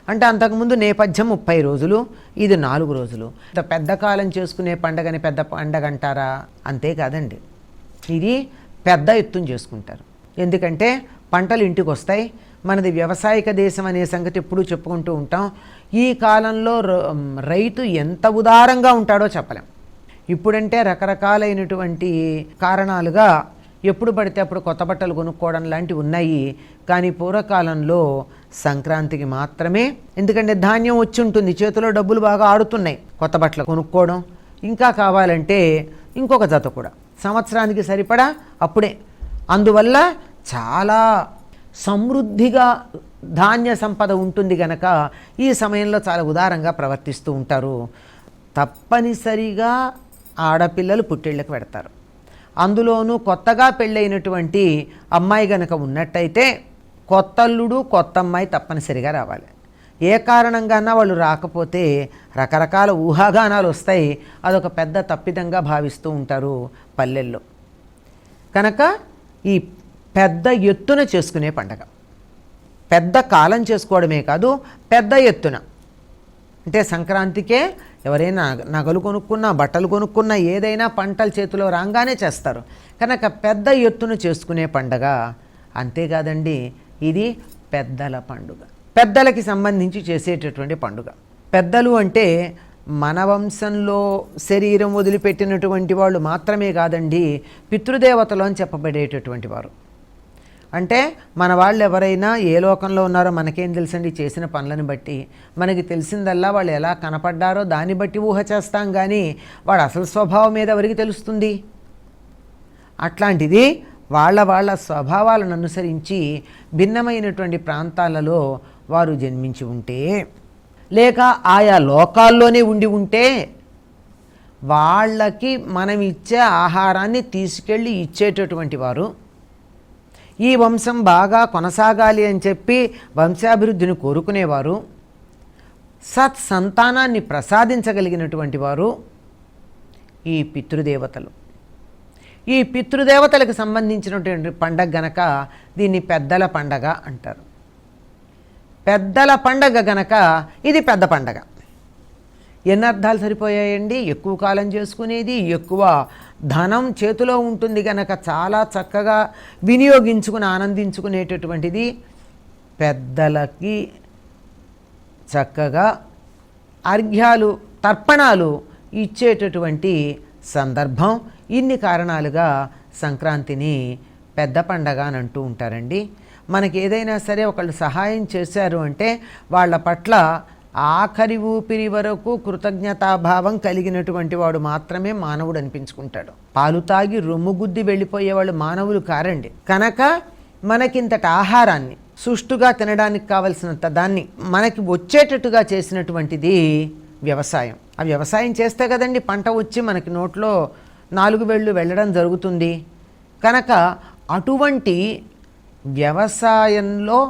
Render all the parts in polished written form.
అంటే అంతకుముందు నేపథ్యం 30 రోజులు, ఇది 4 రోజులు. ఇంత పెద్ద కాలం చేసుకునే పండగని పెద్ద పండగ అంటారా? అంతేకాదండి, ఇది పెద్ద ఎత్తున చేసుకుంటారు. ఎందుకంటే పంటలు ఇంటికి వస్తాయి. మనది వ్యవసాయక దేశం అనే సంగతి ఎప్పుడూ చెప్పుకుంటూ ఉంటాం. ఈ కాలంలో రైతు ఎంత ఉదారంగా ఉంటాడో చెప్పలేం. ఇప్పుడంటే రకరకాలైనటువంటి కారణాలుగా ఎప్పుడు పడితే అప్పుడు కొత్త బట్టలు కొనుక్కోవడం లాంటివి ఉన్నాయి. కానీ పూర్వకాలంలో సంక్రాంతికి మాత్రమే, ఎందుకంటే ధాన్యం వచ్చి ఉంటుంది, చేతిలో డబ్బులు బాగా ఆడుతున్నాయి, కొత్త బట్టలు కొనుక్కోవడం, ఇంకా కావాలంటే ఇంకొక జత కూడా సంవత్సరానికి సరిపడా అప్పుడే. అందువల్ల చాలా సమృద్ధిగా ధాన్య సంపద ఉంటుంది గనక ఈ సమయంలో చాలా ఉదారంగా ప్రవర్తిస్తూ ఉంటారు. తప్పనిసరిగా ఆడపిల్లలు పుట్టిళ్ళకి పెడతారు. అందులోనూ కొత్తగా పెళ్ళైనటువంటి అమ్మాయి గనక ఉన్నట్టయితే కొత్తల్లుడు కొత్త అమ్మాయి తప్పనిసరిగా రావాలి. ఏ కారణంగానా వాళ్ళు రాకపోతే రకరకాల ఊహాగానాలు వస్తాయి. అదొక పెద్ద తప్పిదంగా భావిస్తూ ఉంటారు పల్లెల్లో. కనుక ఈ పెద్ద ఎత్తున చేసుకునే పండగ, పెద్ద కాలం చేసుకోవడమే కాదు, పెద్ద ఎత్తున. అంటే సంక్రాంతికే ఎవరైనా నగలు కొనుక్కున్నా, బట్టలు కొనుక్కున్నా, ఏదైనా పంటలు చేతిలో రాగానే చేస్తారు. కనుక పెద్ద ఎత్తున చేసుకునే పండగ. అంతేకాదండి, ఇది పెద్దల పండుగ, పెద్దలకి సంబంధించి చేసేటటువంటి పండుగ. పెద్దలు అంటే మన వంశంలో శరీరం వదిలిపెట్టినటువంటి వాళ్ళు మాత్రమే కాదండి, పితృదేవతలు అని చెప్పబడేటటువంటి వారు. అంటే మన వాళ్ళు ఎవరైనా ఏ లోకంలో ఉన్నారో మనకేం తెలుసండి, చేసిన పనులను బట్టి. మనకి తెలిసిందల్లా వాళ్ళు ఎలా కనపడ్డారో దాన్ని బట్టి ఊహ చేస్తాం, కానీ వాడు అసలు స్వభావం మీద ఎవరికి తెలుస్తుంది? అట్లాంటిది వాళ్ళ స్వభావాలను అనుసరించి భిన్నమైనటువంటి ప్రాంతాలలో వారు జన్మించి ఉంటే, లేక ఆయా లోకాల్లోనే ఉండి ఉంటే, వాళ్ళకి మనం ఇచ్చే ఆహారాన్ని తీసుకెళ్ళి ఇచ్చేటటువంటి వారు. ఈ వంశం బాగా కొనసాగాలి అని చెప్పి వంశాభివృద్ధిని కోరుకునేవారు, సత్సంతానాన్ని ప్రసాదించగలిగినటువంటి వారు ఈ పితృదేవతలు. ఈ పితృదేవతలకు సంబంధించినటువంటి పండగ గనక దీన్ని పెద్దల పండగ అంటారు. పెద్దల పండగ గనక ఇది పెద్ద పండగ. ఎన్ని అర్థాలు సరిపోయాయండి? ఎక్కువ కాలం చేసుకునేది, ఎక్కువ ధనం చేతిలో ఉంటుంది గనక చాలా చక్కగా వినియోగించుకుని ఆనందించుకునేటటువంటిది, పెద్దలకి చక్కగా అర్ఘ్యాలు తర్పణాలు ఇచ్చేటటువంటి సందర్భం. ఇన్ని కారణాలుగా సంక్రాంతిని పెద్ద పండగ అని అంటూ ఉంటారండి. మనకి ఏదైనా సరే ఒకళ్ళు సహాయం చేశారు అంటే వాళ్ళ పట్ల ఆఖరి ఊపిరి వరకు కృతజ్ఞతాభావం కలిగినటువంటి వాడు మాత్రమే మానవుడు అనిపించుకుంటాడు. పాలు తాగి రొమ్ముగుద్ది వెళ్ళిపోయేవాళ్ళు మానవులు కారండి. కనుక మనకింతటి ఆహారాన్ని సుష్టుగా తినడానికి కావలసినంత దాన్ని మనకి వచ్చేటట్టుగా చేసినటువంటిది వ్యవసాయం. ఆ వ్యవసాయం చేస్తే కదండి పంట వచ్చి మనకి నోట్లో 4 వేళ్ళు వెళ్ళడం జరుగుతుంది. కనుక అటువంటి వ్యవసాయంలో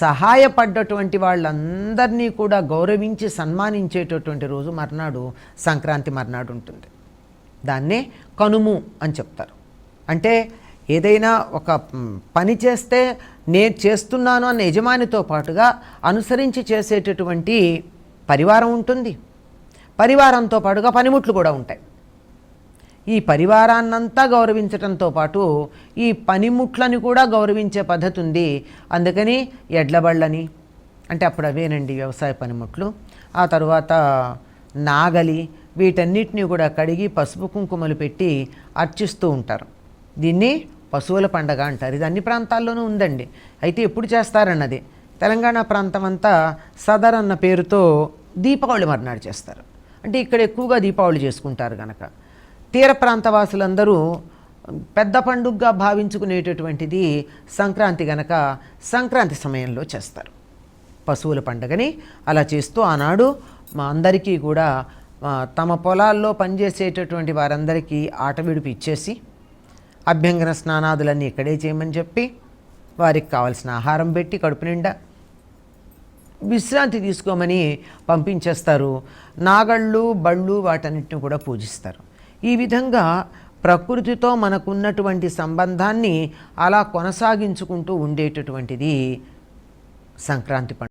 సహాయపడ్డటువంటి వాళ్ళందరినీ కూడా గౌరవించి సన్మానించేటటువంటి రోజు మర్నాడు, సంక్రాంతి మర్నాడు ఉంటుంది. దాన్నే కనుము అని చెప్తారు. అంటే ఏదైనా ఒక పని చేస్తే నేను చేస్తున్నాను అన్న యజమానితో పాటుగా అనుసరించి చేసేటటువంటి పరివారం ఉంటుంది. పరివారంతో పాటుగా పనిముట్లు కూడా ఉంటాయి. ఈ పరివారాన్నంతా గౌరవించడంతో పాటు ఈ పనిముట్లని కూడా గౌరవించే పద్ధతి ఉంది. అందుకని ఎడ్లబళ్ళని, అంటే అప్పుడు అవేనండి వ్యవసాయ పనిముట్లు. ఆ తర్వాత నాగలి, వీటన్నిటినీ కూడా కడిగి పసుపు కుంకుమలు పెట్టి అర్చిస్తూ ఉంటారు. దీన్ని పశువుల పండగ అంటారు. ఇది అన్ని ప్రాంతాల్లోనూ ఉందండి. అయితే ఎప్పుడు చేస్తారన్నది, తెలంగాణ ప్రాంతం అంతా సదర్ అన్న పేరుతో దీపావళి మర్నాడు చేస్తారు. అంటే ఇక్కడ ఎక్కువగా దీపావళి చేసుకుంటారు కనుక తీర ప్రాంత వాసులందరూ పెద్ద పండుగగా భావించుకునేటటువంటిది సంక్రాంతి గనక సంక్రాంతి సమయంలో చేస్తారు పశువుల పండుగని. అలా చేస్తూ ఆనాడు మా అందరికీ కూడా తమ పొలాల్లో పనిచేసేటటువంటి వారందరికీ ఆట విడుపు ఇచ్చేసి అభ్యంగన స్నానాదులన్నీ ఇక్కడే చేయమని చెప్పి వారికి కావలసిన ఆహారం పెట్టి కడుపు నిండా విశ్రాంతి తీసుకోమని పంపించేస్తారు. నాగళ్ళు బళ్ళు వాటన్నిటిని కూడా పూజిస్తారు. ఈ విధంగా ప్రకృతితో మనకున్నటువంటి సంబంధాన్ని అలా కొనసాగించుకుంటూ ఉండేటటువంటిది సంక్రాంతి పండుగ.